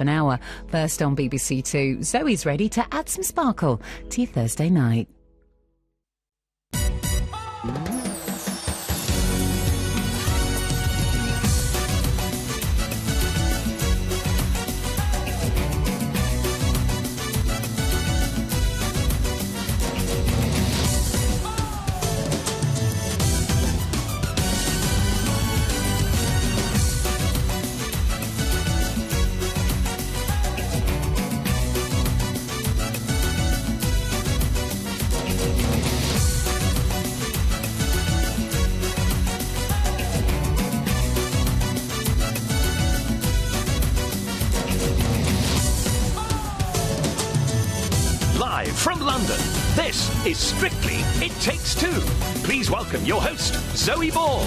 an hour. First on BBC Two, Zoe's ready to add some sparkle to your Thursday night. Live from London, this is Strictly It Takes Two. Please welcome your host, Zoe Ball.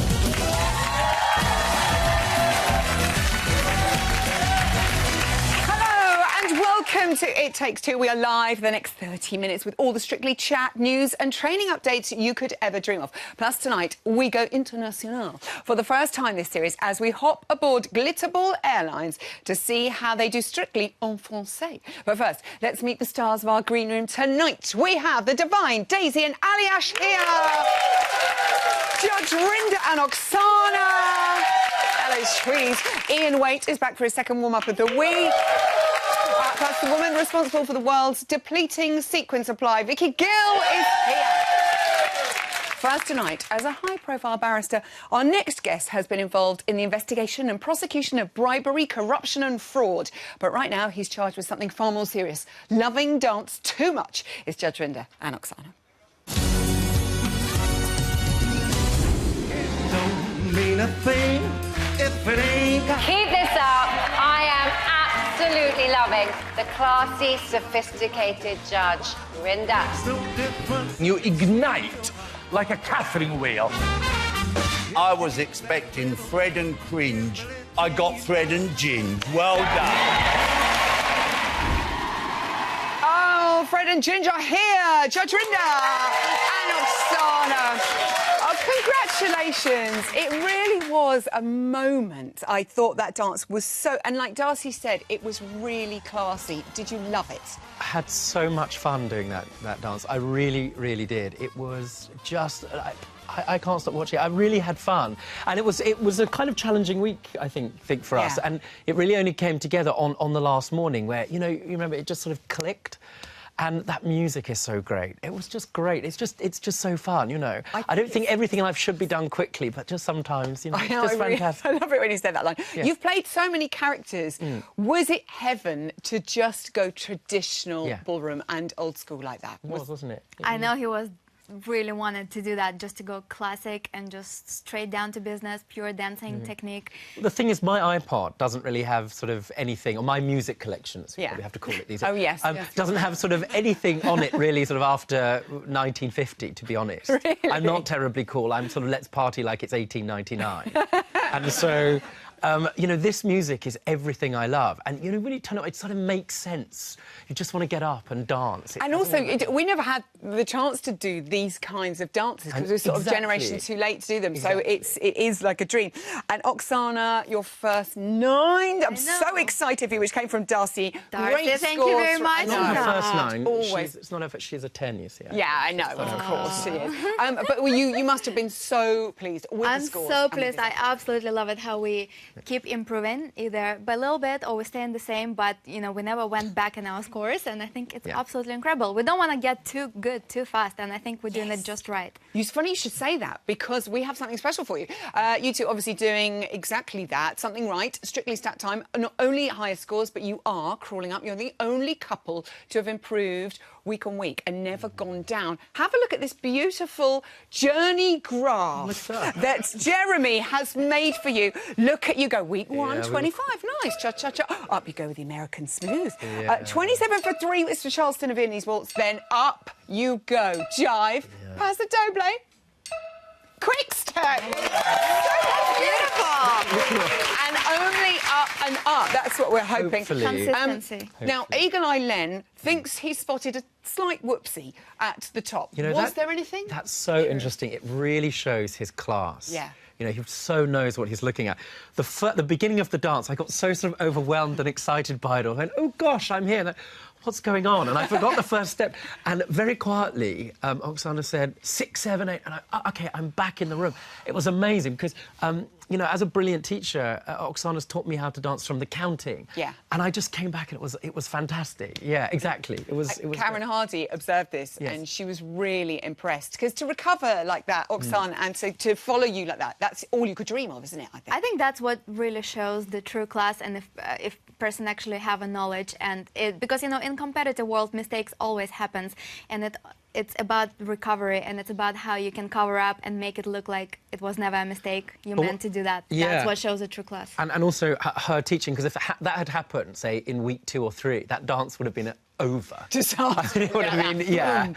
Welcome to It Takes Two. We are live for the next 30 minutes with all the Strictly chat, news and training updates you could ever dream of. Plus tonight, we go international for the first time this series as we hop aboard Glitterball Airlines to see how they do Strictly en français. But first, let's meet the stars of our green room tonight. We have the divine Daisy and Aliash here. Judge Rinda and Oksana. Hello, sweeties. Ian Waite is back for his second warm-up of the week. That's the woman responsible for the world's depleting sequin supply. Vicky Gill is here. First tonight, as a high-profile barrister, our next guest has been involved in the investigation and prosecution of bribery, corruption and fraud. But right now, he's charged with something far more serious. Loving dance too much is Judge Rinda and Oksana. It don't mean a thing if it ain't got... Keep this up. I am absolutely loving the classy, sophisticated Judge Rinda. so different. You ignite like a Catherine wheel. I was expecting Fred and cringe. I got Fred and gin. Well done. Oh, Fred and Ginger are here. Judge Rinda and Oksana. Oh, congratulations. It really was a moment. I thought that dance was so... And like Darcy said, it was really classy. Did you love it? I had so much fun doing that dance. I really, really did. It was just... I can't stop watching it. I really had fun. And it was a kind of challenging week, I think for us. And it really only came together on the last morning where, you know, you remember it just sort of clicked. And that music is so great. It was just great. It's just so fun, you know. I don't think everything in life should be done quickly, but just sometimes, you know, it's just fantastic. I love it when you said that line. Yeah. You've played so many characters. Was it heaven to just go traditional ballroom and old school like that? It was, wasn't it? I know he was really wanted to do that, just to go classic and just straight down to business, pure dancing technique. The thing is, my iPod doesn't really have sort of anything, or my music collection, as we probably have to call it these days. Oh, yes. Doesn't have sort of anything on it, really, sort of after 1950, to be honest. Really? I'm not terribly cool. I'm sort of, let's party like it's 1899. And so... you know, this music is everything I love. And, you know, when you turn it on, it sort of makes sense. You just want to get up and dance. And also, we never had the chance to do these kinds of dances because we're sort of generations too late to do them. So it is like a dream. And Oksana, your first 9. I'm so excited for you, which came from Darcy. Great thank you very much. It's not her first 9. Always. It's not her, she's a 10, you see. Yeah, I know, of course she is. But you must have been so pleased with the scores. I'm so pleased. I absolutely love it how we keep improving, either by a little bit or we stay in the same, but, you know, we never went back in our scores, and I think it's absolutely incredible. We don't want to get too good too fast, and I think we're doing it just right. It's funny you should say that, because we have something special for you. You two obviously doing exactly that, something right, strictly stat time, not only higher scores, but you are crawling up. You're the only couple to have improved week on week and never gone down. Have a look at this beautiful journey graph that Jeremy has made for you. Look at you go. Week 1, 25. Nice. Cha-cha-cha. Up you go with the American Smooth. 27 for 3 with the Charleston of Viennese Waltz. Then up you go. Jive. Pass the doble. Quick step. Beautiful. And only up and up. That's what we're hoping. Consistency. Now, Eagle Eye Len thinks he spotted a slight whoopsie at the top. You know, Was there anything? That's so interesting. It really shows his class. Yeah. You know, he so knows what he's looking at. The beginning of the dance, I got so sort of overwhelmed and excited by it all. I went, oh, gosh, I'm here. What's going on? And I forgot the first step. And very quietly, Oksana said, 6, 7, 8. And OK, I'm back in the room. It was amazing because, you know, as a brilliant teacher, Oksana's taught me how to dance from the counting. Yeah. And I just came back and it was fantastic. Yeah, exactly. It was Karen Hardy observed this and she was really impressed because to recover like that, Oksana, and to follow you like that, that's all you could dream of, isn't it? I think that's what really shows the true class, and if person actually have a knowledge, and because, you know, in competitive world, mistakes always happens, and it's about recovery, and it's about how you can cover up and make it look like it was never a mistake. You meant to do that. Yeah. That's what shows a true class. And also her teaching, because if that had happened, say, in week 2 or 3, that dance would have been over. Disaster. It would have been, yeah.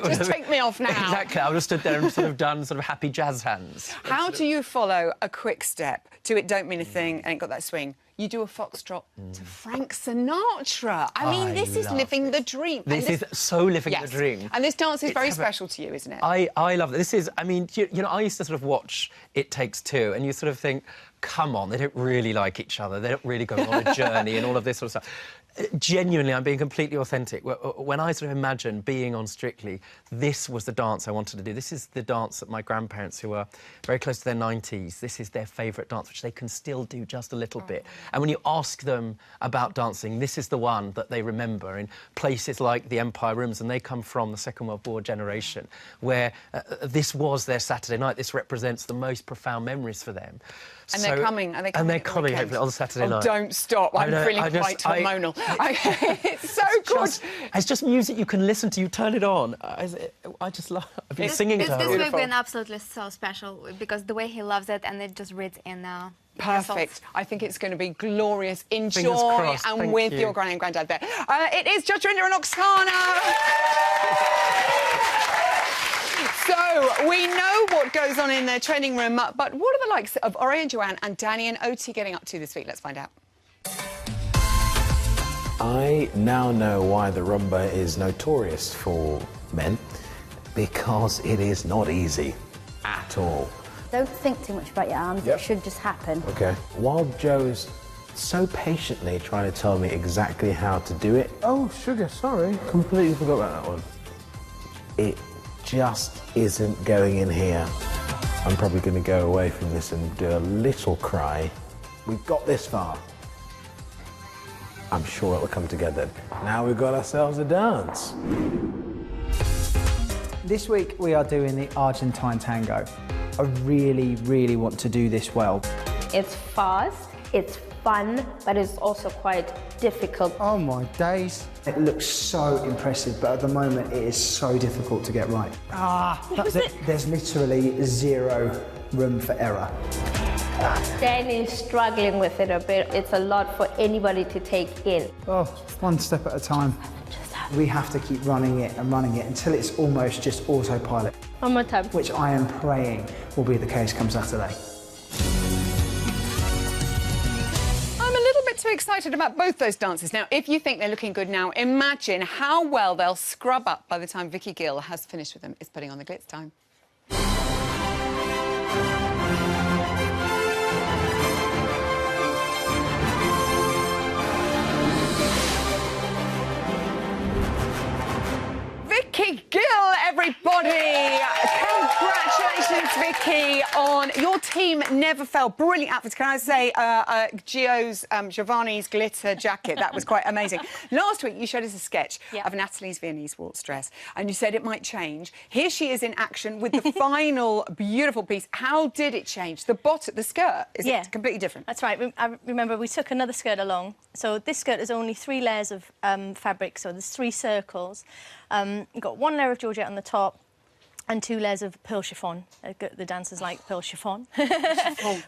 Just take me off now. Exactly. I would have stood there and sort of done sort of happy jazz hands. How do you follow a quick step to It Don't Mean a Thing and it got that swing? You do a foxtrot to Frank Sinatra. I mean, this is living the dream. This is so living the dream. And this dance is very special to you, isn't it? I love it. This is, I mean, you know, I used to sort of watch It Takes Two, and you sort of think, come on, they don't really like each other. They don't really go on a journey and all of this sort of stuff. Genuinely, I'm being completely authentic. When I sort of imagine being on Strictly, this was the dance I wanted to do. This is the dance that my grandparents, who are very close to their 90s, this is their favourite dance, which they can still do just a little bit. And when you ask them about dancing, this is the one that they remember in places like the Empire Rooms, and they come from the Second World War generation, where this was their Saturday night. This represents the most profound memories for them. And they're coming. Are they coming? And they're coming, hopefully, on Saturday night. Don't stop. I'm feeling quite hormonal. It's so good. It's just music you can listen to. You turn it on. I just love... I've been singing to her. This week been absolutely so special because the way he loves it, and it just reads in now. Perfect. I think it's going to be glorious. Enjoy crossed. and Thank with you. your granny and granddad there. It is Judge Rinder and Oksana. So, we know what goes on in their training room, but what are the likes of Ori and Joanne and Danny and Oti getting up to this week? Let's find out. I now know why the rumba is notorious for men, because it is not easy at all. Don't think too much about your arms, it should just happen. Okay. While Joe's so patiently trying to tell me exactly how to do it... Oh, sugar, sorry. Completely forgot about that one. It just isn't going in here. I'm probably going to go away from this and do a little cry. We've got this far. I'm sure it'll come together. Now we've got ourselves a dance. This week we are doing the Argentine tango. I really, really want to do this well. It's fast, it's fun, but it's also quite difficult. Oh my days. It looks so impressive, but at the moment it is so difficult to get right. That's it. There's literally zero room for error. Danny's struggling with it a bit. It's a lot for anybody to take in. Oh, one step at a time. We have to keep running it until it's almost just autopilot. One more time. Which I am praying will be the case come Saturday. I'm a little bit too excited about both those dances. Now, if you think they're looking good now, imagine how well they'll scrub up by the time Vicky Gill has finished with them. It's putting on the glitz time. Vicky Gill, everybody! Congratulations, Vicky, on your team never fell. Brilliant outfits. Can I say Giovanni's glitter jacket? That was quite amazing. Last week, you showed us a sketch of Natalie's Viennese waltz dress, and you said it might change. Here she is in action with the final beautiful piece. How did it change? The skirt, is it completely different? That's right. I remember we took another skirt along. So this skirt is only 3 layers of fabric, so there's 3 circles. You've got 1 layer of georgette on the top and 2 layers of pearl chiffon. The dancers like pearl chiffon.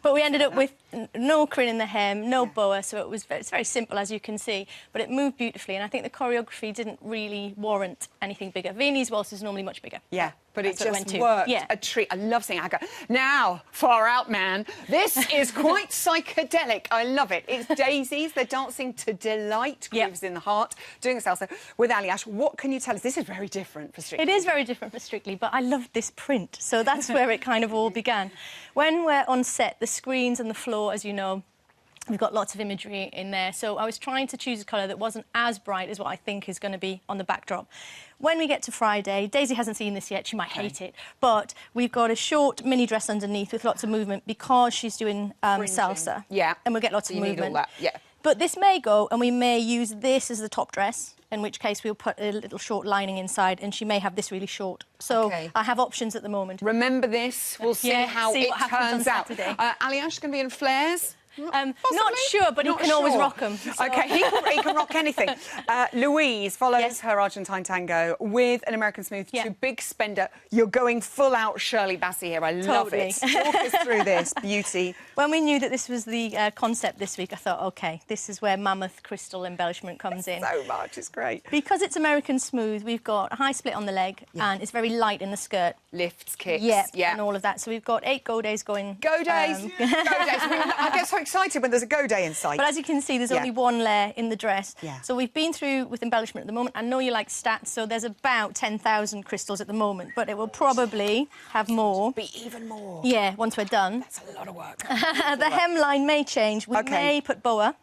But we ended up with no crin in the hem, no boa, so it's very simple, as you can see. But it moved beautifully, and I think the choreography didn't really warrant anything bigger. Viennese waltz is normally much bigger. Yeah. But it That's what just went to. worked. Yeah. A treat. I love seeing Aga. Now, far out, man. This is quite psychedelic. I love it. It's daisies. They're dancing to delight. Grooves in the heart. Doing a salsa with Ali Ash. What can you tell us? This is very different for Strictly. It is very different for Strictly, but I loved this print. So that's where it kind of all began. When we're on set, the screens and the floor, as you know, we've got lots of imagery in there. So I was trying to choose a colour that wasn't as bright as what I think is going to be on the backdrop. When we get to Friday, Daisy hasn't seen this yet, she might hate it, but we've got a short mini dress underneath with lots of movement because she's doing salsa. Yeah. And we'll get lots of You movement. need all that, yeah. But this may go, and we may use this as the top dress, in which case we'll put a little short lining inside, and she may have this really short. So I have options at the moment. Remember this. We'll see how it turns out. Ali Ash is going to be in flares. Not sure, but he can always rock them. So. OK, he can rock anything. Louise follows her Argentine tango with an American Smooth to Big Spender. You're going full out Shirley Bassey here. I love it. Walk us through this. Beauty. When we knew that this was the concept this week, I thought, OK, this is where mammoth crystal embellishment comes in. So much. It's great. Because it's American Smooth, we've got a high split on the leg and it's very light in the skirt. Lifts, kicks. Yeah, and all of that. So we've got 8 go days going. Go days. Go days. I get so excited when there's a go day in sight. But as you can see, there's only one layer in the dress. So we've been through with embellishment at the moment. I know you like stats, so there's about 10,000 crystals at the moment, but it will probably have more. Be even more. Yeah, once we're done. That's a lot of work. The hemline may change. We may put boa.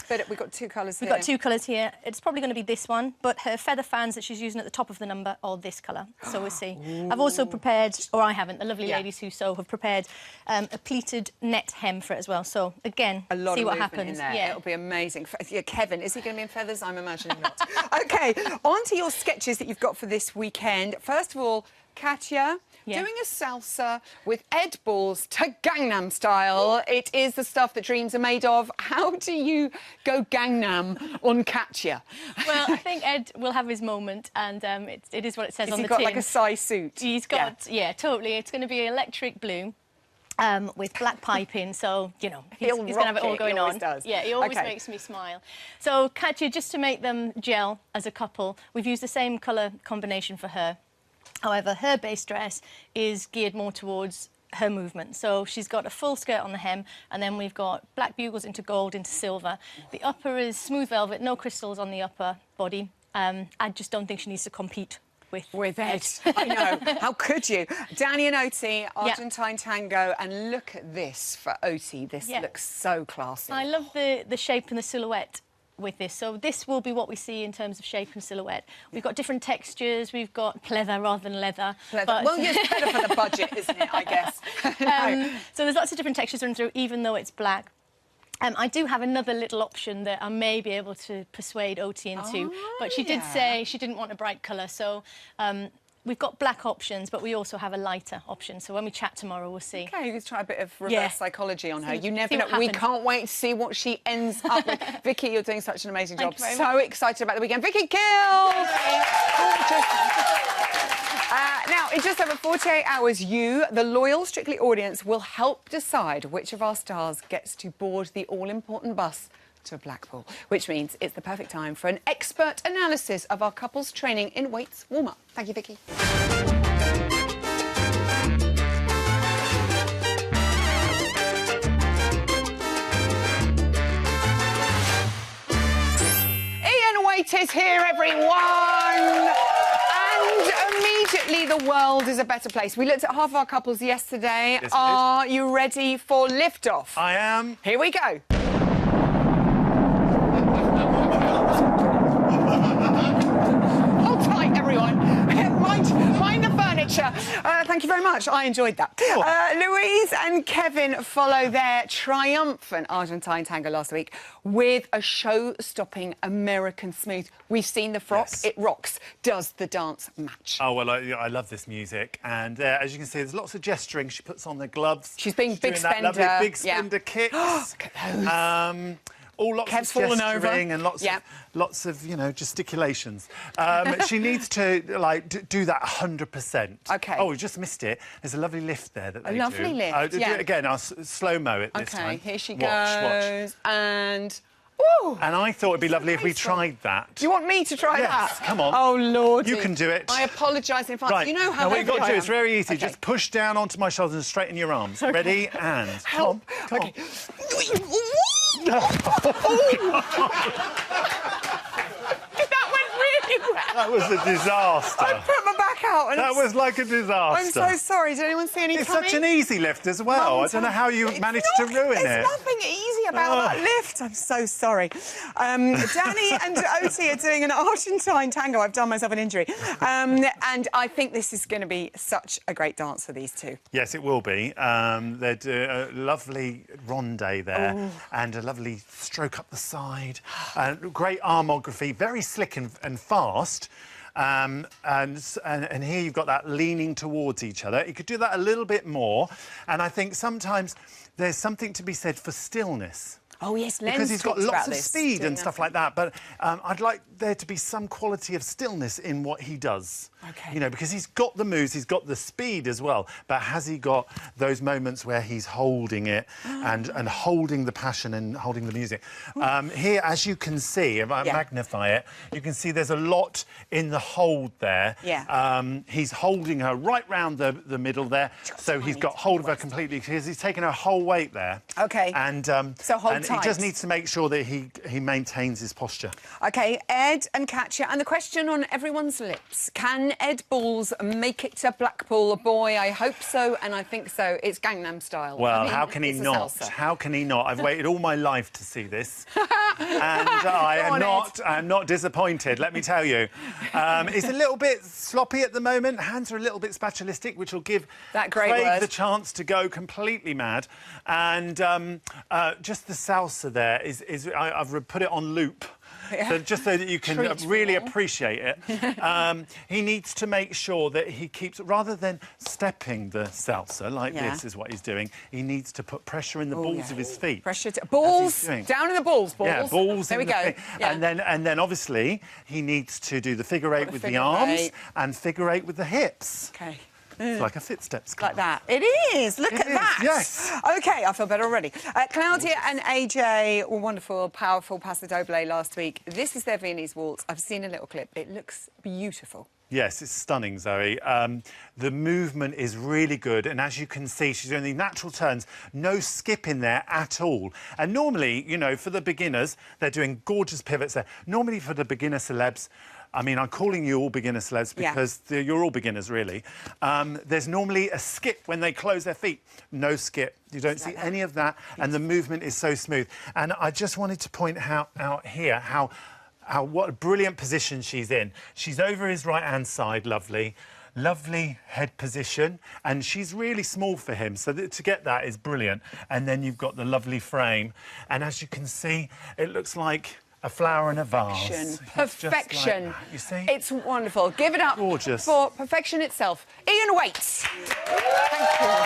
But we've got 2 colours here. We've got 2 colours here. It's probably going to be this one, but her feather fans that she's using at the top of the number are this colour. So we'll see. I've also prepared, or I haven't, the lovely ladies who sew have prepared a pleated net hem for it as well. So, again, see what happens. In there. Yeah. It'll be amazing. Kevin, is he going to be in feathers? I'm imagining not. OK, on to your sketches that you've got for this weekend. First of all, Katya. Doing a salsa with Ed Balls to Gangnam Style. It is the stuff that dreams are made of. How do you go Gangnam on Katya? Well, I think Ed will have his moment, and it is what it says on the tin. He's got like a size suit. He's got, totally. It's going to be electric blue. With black piping, so, you know, he's going to have it all going on. Does. Yeah, he always makes me smile. So, Katya, just to make them gel as a couple, we've used the same colour combination for her. However, her base dress is geared more towards her movement. So she's got a full skirt on the hem, and then we've got black bugles into gold, into silver. The upper is smooth velvet, no crystals on the upper body. I just don't think she needs to compete with Ed. I know. How could you? Danny and Oti, Argentine tango, and look at this for Oti. This looks so classy. I love the shape and the silhouette with this. So this will be what we see in terms of shape and silhouette. We've got different textures. We've got pleather rather than leather. But... Well, yes, it's better for the budget, isn't it, I guess? So there's lots of different textures running through, even though it's black. I do have another little option that I may be able to persuade Oti into, but she did say she didn't want a bright colour, so we've got black options, but we also have a lighter option. So when we chat tomorrow, we'll see. OK, let's try a bit of reverse psychology on her. You never know. We can't wait to see what she ends up with. Vicky, you're doing such an amazing job. So excited about the weekend. Vicky Kills! Now, in just over 48 hours, you, the loyal Strictly audience, will help decide which of our stars gets to board the all-important bus to Blackpool, which means it's the perfect time for an expert analysis of our couples training in weights warm-up. Thank you, Vicky. Ian Waite is here, everyone! And immediately the world is a better place. We looked at half of our couples yesterday. Yes, Are you ready for liftoff? I am. Here we go. Hold tight, everyone. Mind the furniture. Thank you very much. I enjoyed that. Louise and Kevin follow their triumphant Argentine tango last week with a show-stopping American Smooth. We've seen the frock. It rocks. Does the dance match? Oh, well, I love this music. And as you can see, there's lots of gesturing. She puts on the gloves. She's being Big Spender. Lovely Big Spender kicks. Look at those. All lots Kev's of fallen gesturing over. and lots of, you know, gesticulations. She needs to, like, do that 100%. OK. Oh, we just missed it. There's a lovely lift there that they do. A lovely lift, Do it again. I'll slow-mo it this time. OK, here she Watch. goes. And... Ooh, and I thought it'd be lovely if we tried that. Do you want me to try Yes, that? come on. Oh, Lord. You can do it. I apologise in advance. Right. You know how now, what you've got to heavy do I is am. very easy. Okay. Just push down onto my shoulders and straighten your arms. Okay. Ready? And... Help. Come on. Okay. That went really well. That was a disaster. I put my back out. And That was like a disaster. I'm so sorry. Did anyone see any It's coming? such an easy lift as well. I don't know how you managed to ruin it. There's nothing easy about that lift. I'm so sorry. Danny and Oti are doing an Argentine tango. I've done myself an injury. And I think this is going to be such a great dance for these two. Yes, it will be. They do a lovely ronde there and a lovely stroke up the side. Great armography, very slick and fast. And here you've got that leaning towards each other. You could do that a little bit more. And I think sometimes there's something to be said for stillness. Oh, yes, Len because he's got talks lots about of this, speed doing and stuff like that. But I'd like there to be some quality of stillness in what he does. OK. You know, because he's got the moves, he's got the speed as well. But has he got those moments where he's holding it and holding the passion and holding the music? Here, as you can see, if I magnify it, you can see there's a lot in the hold there. Yeah. He's holding her right round the middle there. So he's got hold of her completely because he's taken her whole weight there. OK. And, so hold and tight. he just needs to make sure that he maintains his posture. OK, Ed and Katya, and the question on everyone's lips. Can Ed Balls make it to Blackpool? Boy, I hope so, and I think so. It's Gangnam Style. Well, I mean, how can he it's a not? salsa. How can he not? I've waited all my life to see this. And I'm not disappointed, let me tell you. It's a little bit sloppy at the moment. Hands are a little bit spatulistic, which will give that great Craig word. the chance to go completely mad. And just the salsa there I've put it on loop. Yeah. So just so that you can really appreciate it. He needs to make sure that he keeps, rather than stepping the salsa like this is what he's doing, he needs to put pressure in the balls of his feet. Pressure balls down in the balls. Yeah, balls. There we in the go. feet. Yeah. And then obviously he needs to do the figure eight with the arms and figure eight with the hips. Okay. It's like a footsteps like that. It is. Look at that. Yes. OK, I feel better already. Claudia and AJ were wonderful, powerful Paso Doble last week. This is their Viennese waltz. I've seen a little clip. It looks beautiful. Yes, it's stunning, Zoe. The movement is really good, and as you can see, she's doing these natural turns, no skip in there at all. And normally, you know, for the beginners, they're doing gorgeous pivots there. Normally, for the beginner celebs, I mean, I'm calling you all beginner celebs because you're all beginners, really. There's normally a skip when they close their feet. No skip. You don't see any of that, and the movement is so smooth. And I just wanted to point out here what a brilliant position she's in. She's over his right-hand side, lovely head position, and she's really small for him, so to get that is brilliant. And then you've got the lovely frame, and as you can see, it looks like a flower in a vase. Perfection. Like you see? It's wonderful. Give it up for perfection itself. Ian Waits. Thank you.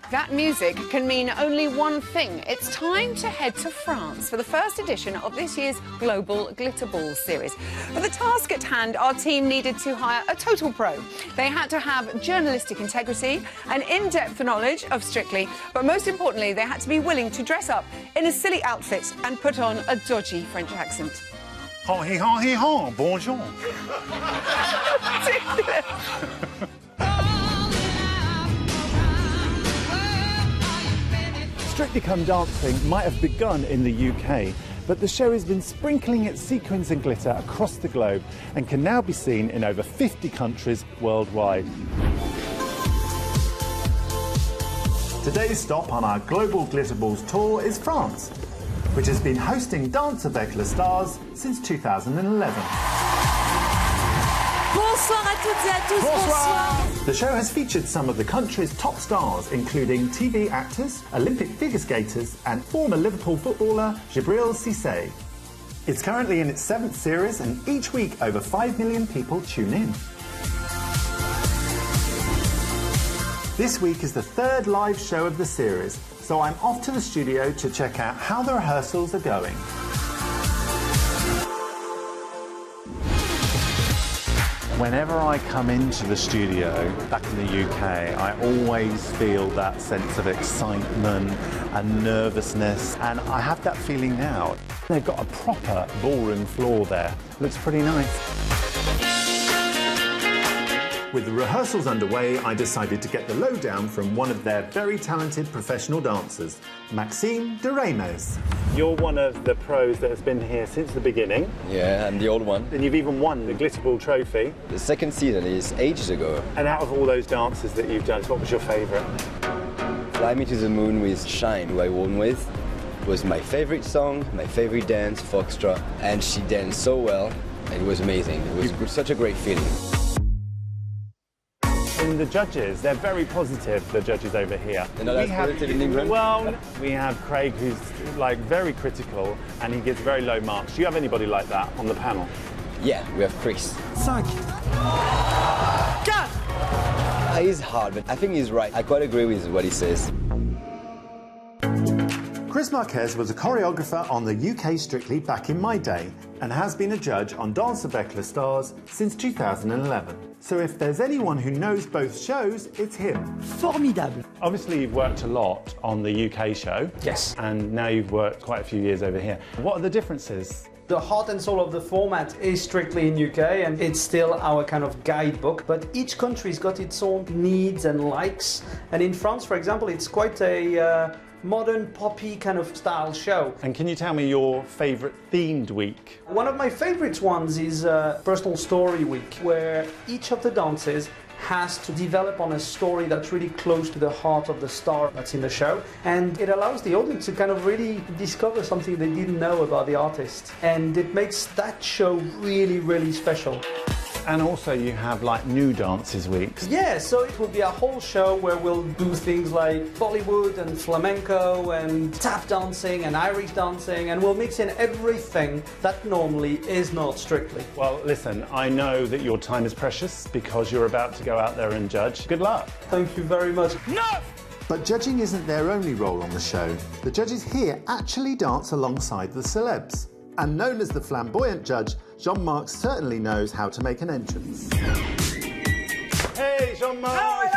That music can mean only one thing. It's time to head to France for the first edition of this year's Global Glitter Balls series. For the task at hand, our team needed to hire a total pro. They had to have journalistic integrity and in-depth knowledge of Strictly, but most importantly, they had to be willing to dress up in a silly outfit and put on a dodgy French accent. Ha-hee-ha-hee-ha, bonjour. Strictly Come Dancing might have begun in the UK, but the show has been sprinkling its sequins and glitter across the globe and can now be seen in over 50 countries worldwide. Today's stop on our Global Glitter Balls tour is France, which has been hosting Dance avec les Stars since 2011. Bonsoir à toutes et à tous, bonsoir. The show has featured some of the country's top stars, including TV actors, Olympic figure skaters and former Liverpool footballer Djibril Cissé. It's currently in its 7th series, and each week over 5 million people tune in. This week is the 3rd live show of the series, so I'm off to the studio to check out how the rehearsals are going. Whenever I come into the studio back in the UK, I always feel that sense of excitement and nervousness, and I have that feeling now. They've got a proper ballroom floor there. Looks pretty nice. With the rehearsals underway, I decided to get the lowdown from one of their very talented professional dancers, Maxime de Remes. You're one of the pros that has been here since the beginning. Yeah, I'm the old one. And you've even won the Glitter Ball trophy. The second season is ages ago. And out of all those dances that you've done, what was your favourite? Fly Me to the Moon with Shine, who I won with, was my favourite song, my favourite dance, Foxtrot. And she danced so well, and it was amazing. It was such a great feeling. And the judges, they're very positive, the judges over here. They're not as positive in England? Well, we have Craig, who's like very critical, and he gets very low marks. Do you have anybody like that on the panel? Yeah, we have Chris. 5, 4. He's hard, but I think he's right. I quite agree with what he says. Chris Marquez was a choreographer on the UK Strictly back in my day and has been a judge on Danse avec les Stars since 2011. So if there's anyone who knows both shows, it's him. Formidable. Obviously, you've worked a lot on the UK show. Yes. And now you've worked quite a few years over here. What are the differences? The heart and soul of the format is Strictly in UK, and it's still our kind of guidebook, but each country's got its own needs and likes. And in France, for example, it's quite a modern poppy kind of style show. And can you tell me your favourite themed week? One of my favourite ones is Personal Story Week, where each of the dances has to develop on a story that's really close to the heart of the star that's in the show, and it allows the audience to kind of really discover something they didn't know about the artist, and it makes that show really, really special. And also you have like new dances weeks. Yeah, so it will be a whole show where we'll do things like Bollywood and flamenco and tap dancing and Irish dancing, and we'll mix in everything that normally is not Strictly. Well, listen, I know that your time is precious because you're about to go out there and judge. Good luck. Thank you very much. No! But judging isn't their only role on the show. The judges here actually dance alongside the celebs. And known as the flamboyant judge, Jean-Marc certainly knows how to make an entrance. Hey, Jean-Marc! How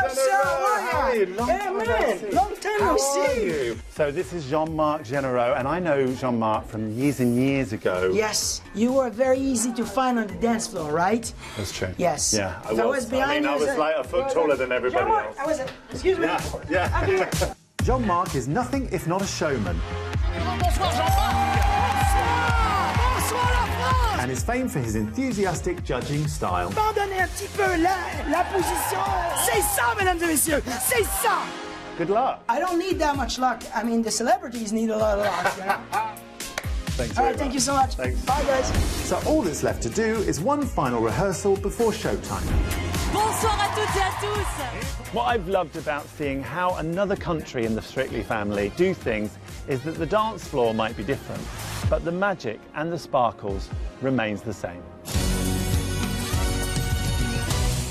are you? Long time no see. Long time no see. So this is Jean-Marc Généreux, and I know Jean-Marc from years and years ago. Yes, you were very easy to find on the dance floor, right? That's true. Yes. Yeah, I was behind you. I was like a foot taller than everybody else. I was. Excuse me. Yeah. Jean-Marc is nothing if not a showman. And is famed for his enthusiastic judging style. Pardonnez un petit peu la position. C'est ça, mesdames et messieurs. C'est ça. Good luck. I don't need that much luck. I mean, the celebrities need a lot of luck. You know? Thanks. All right, thank you so much. Thanks. Bye, guys. So all that's left to do is one final rehearsal before showtime. Bonsoir à toutes et à tous. What I've loved about seeing how another country in the Strictly family do things is that the dance floor might be different, but the magic and the sparkles remains the same.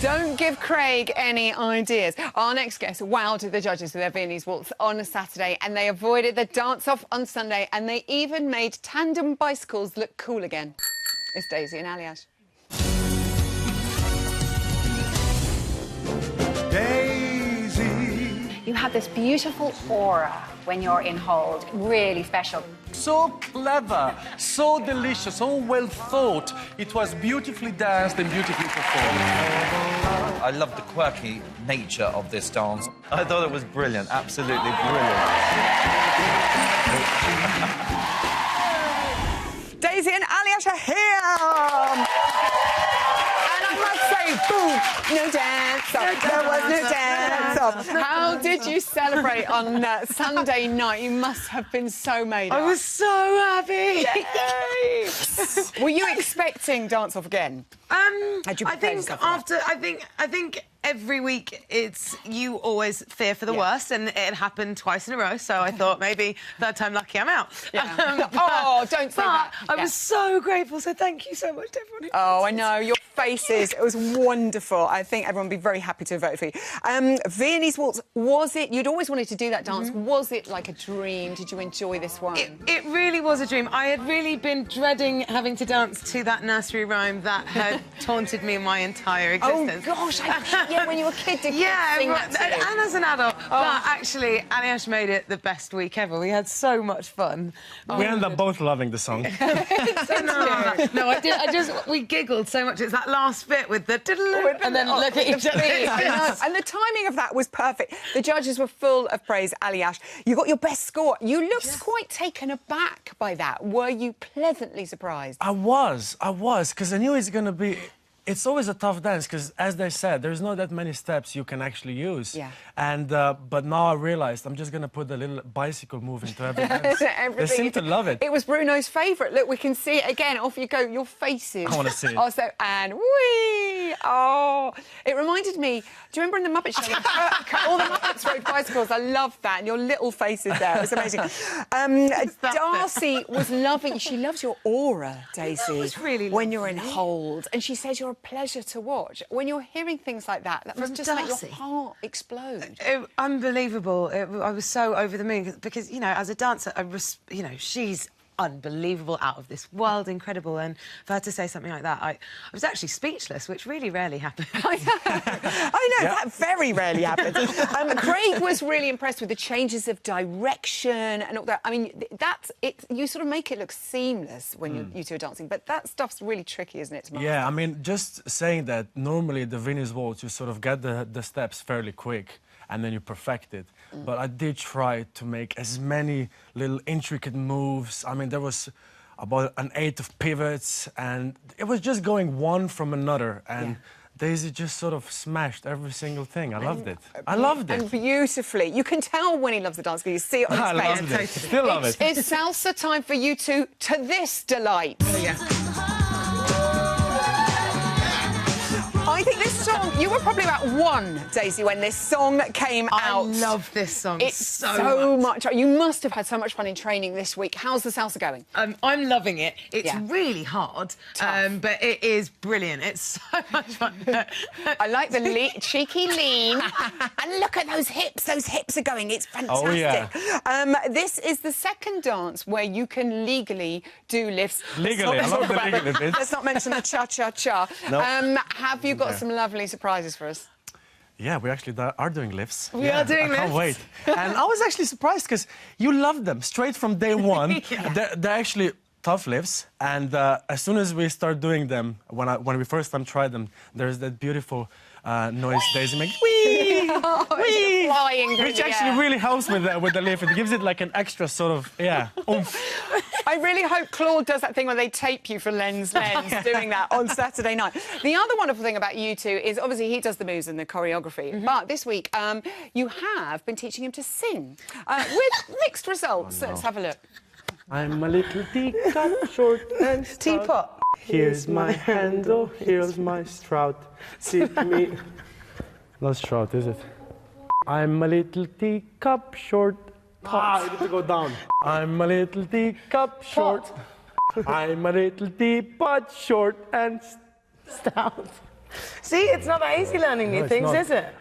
Don't give Craig any ideas. Our next guest wowed the judges with their Viennese waltz on a Saturday, and they avoided the dance-off on Sunday, and they even made tandem bicycles look cool again. It's Daisy and Aliash. Daisy. You have this beautiful aura when you're in hold, really special. So clever, so delicious, so well thought. It was beautifully danced and beautifully performed. I love the quirky nature of this dance. I thought it was brilliant, absolutely brilliant. Daisy and Aliash are here! And I must say, boom, no dance off. There was no dance off. How did you celebrate on Sunday night? You must have been so made up. I was so happy. Yay! Were you expecting dance off again? I think after, I think every week you always fear for the worst, and it happened twice in a row, so I thought maybe third time lucky I'm out. Yeah. Don't say that. I was so grateful, so thank you so much to everyone. Oh, I know, your faces. It was wonderful. I think everyone would be very happy to vote for you. Viennese Waltz, was it, you'd always wanted to do that dance, was it like a dream? Did you enjoy this one? It really was a dream. I had really been dreading having to dance to that nursery rhyme that had taunted me my entire existence. Oh, gosh, when you were a kid, did you sing that too? And as an adult. But actually, Aliash made it the best week ever. We had so much fun. We ended up both loving the song. We giggled so much. It's that last bit with the and then look at each other. And the timing of that was perfect. The judges were full of praise. Aliash, you got your best score. You looked quite taken aback by that. Were you pleasantly surprised? I was, because I knew it's going to be... It's always a tough dance, because, as they said, there's not that many steps you can actually use. Yeah. And, but now I realised I'm just going to put a little bicycle move into every dance. They seem to love it. It was Bruno's favourite. Look, we can see it again. Off you go. Your faces. I want to see it. Also, and whee! Oh, it reminded me... Do you remember in the Muppet Show? All the Muppets rode bicycles. I loved that. And your little faces there. It was amazing. Darcy was loving... She loves your aura, Daisy. That was really when you're in hold. And she says you're a pleasure to watch. When you're hearing things like that, that must just make your heart explode. Unbelievable. I was so over the moon because, you know, as a dancer, she's unbelievable, out of this world, incredible, and for her to say something like that, I was actually speechless, which really rarely happens. I know, that very rarely happens. Craig was really impressed with the changes of direction and all that. I mean, that's it. You sort of make it look seamless when you two are dancing, but that stuff's really tricky, isn't it, to master? Yeah, I mean, just saying that, normally the Viennese Waltz, you sort of get the steps fairly quick, and then you perfect it. But I did try to make as many little intricate moves. I mean, there was about an 8 of pivots, and it was just going one from another. And Daisy just sort of smashed every single thing. I loved it. I loved it. And beautifully. You can tell when he loves the dance because you see it on his face. I loved it. Still love it. It's salsa time for you two to this delight. Oh, yeah. I think this song, you were probably about 1, Daisy, when this song came out. I love this song so much. You must have had so much fun in training this week. How's the salsa going? I'm loving it. It's really hard, but it is brilliant. It's so much fun. I like the cheeky lean. And look at those hips. Those hips are going. It's fantastic. Oh, yeah. This is the second dance where you can legally do lifts. Legally, I love the legally bit. Let's not mention the cha-cha-cha. Nope. Have you got some lovely surprises for us? Yeah, we actually are doing lifts. We are doing lifts. I can't wait. And I was actually surprised because you love them straight from day one. They're actually tough lifts, and as soon as we start doing them, when we first time tried them, there's that beautiful noise Daisy makes. Whee! Whee! Flying which actually really helps with the lift. It gives it like an extra sort of oomph. I really hope Claude does that thing where they tape you for lens doing that on Saturday night. The other wonderful thing about you two is obviously he does the moves and the choreography, but this week you have been teaching him to sing with mixed results. Oh, no. Let's have a look. I'm a little teacup, short and stout. Teapot. Here's my handle, here's my strout. Sip me. Not strout, is it? I'm a little teacup, short. I need to go down. I'm a little teacup, short. I'm a little teapot, short and stout. See, it's not that easy learning new things, is it?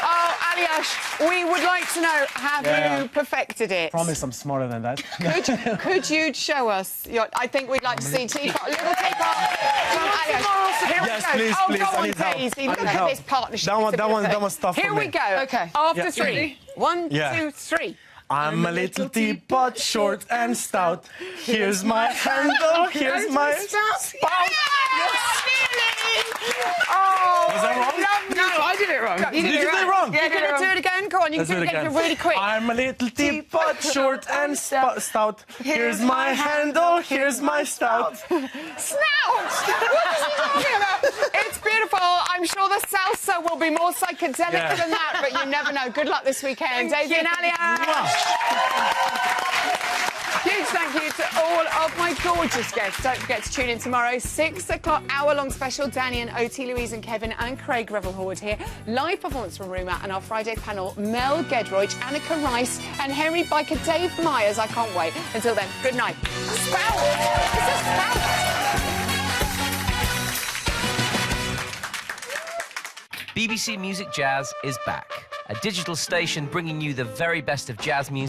Oh, Aliash, we would like to know, have you perfected it? Promise I'm smarter than that. Could you show us? I think we'd like to see teapot, a little teapot from Aliash. Here Yes, we go. please, Go on, I need help. Daisy. Look I need at help. this partnership. That one's tough Here for me. we go. Okay. After 3. 1, 2, 3. I'm a little teapot, short and stout. Here's my handle, here's my spout. Oh, Was that wrong? No, I did it wrong. You did it wrong. You're going to do it again? Go on, you can do it again really quick. I'm a little teapot, short and stout. Here's my handle, here's my stout. Snout! What is he talking about? It's beautiful. I'm sure the salsa will be more psychedelic than that, but you never know. Good luck this weekend. Daisy and Aliash. Huge thank you to all of my gorgeous guests. Don't forget to tune in tomorrow, 6 o'clock, hour-long special. Danny and OT, Louise and Kevin and Craig Revel-Horwood here. Live performance from Rumour and our Friday panel, Mel Gedroych, Annika Rice and Henry Biker Dave Myers. I can't wait. Until then, good night. Spout! It's a spout! BBC Music Jazz is back. A digital station bringing you the very best of jazz music.